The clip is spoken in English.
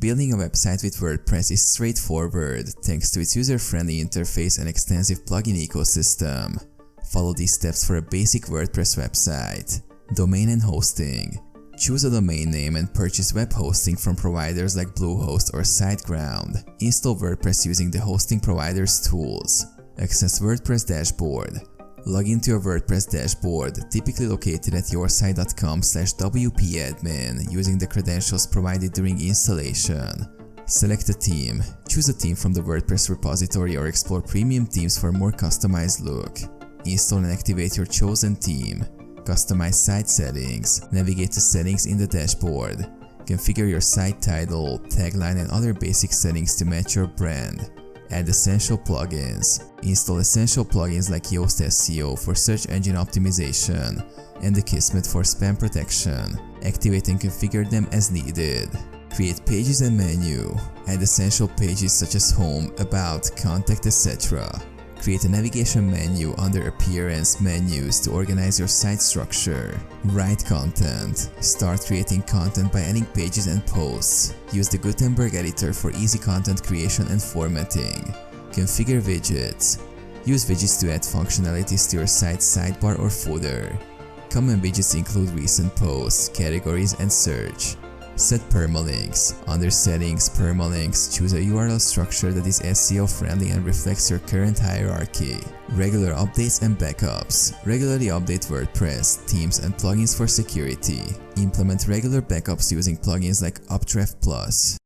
Building a website with WordPress is straightforward thanks to its user-friendly interface and extensive plugin ecosystem. Follow these steps for a basic WordPress website. Domain and hosting. Choose a domain name and purchase web hosting from providers like Bluehost or SiteGround. Install WordPress using the hosting provider's tools. Access WordPress dashboard. Log into your WordPress dashboard, typically located at yoursite.com/wp-admin, using the credentials provided during installation. Select a theme. Choose a theme from the WordPress repository or explore premium themes for a more customized look. Install and activate your chosen theme. Customize site settings. Navigate to settings in the dashboard. Configure your site title, tagline, and other basic settings to match your brand. Add essential plugins. Install essential plugins like Yoast SEO for search engine optimization and the Kismet for spam protection. Activate and configure them as needed. Create pages and menu. Add essential pages such as home, about, contact, etc. Create a navigation menu under Appearance menus to organize your site structure. Write content. Start creating content by adding pages and posts. Use the Gutenberg editor for easy content creation and formatting. Configure widgets. Use widgets to add functionalities to your site's sidebar or footer. Common widgets include recent posts, categories, and search. Set permalinks. Under Settings, Permalinks, choose a URL structure that is SEO friendly and reflects your current hierarchy. Regular updates and backups. Regularly update WordPress, themes, and plugins for security. Implement regular backups using plugins like Updraft Plus.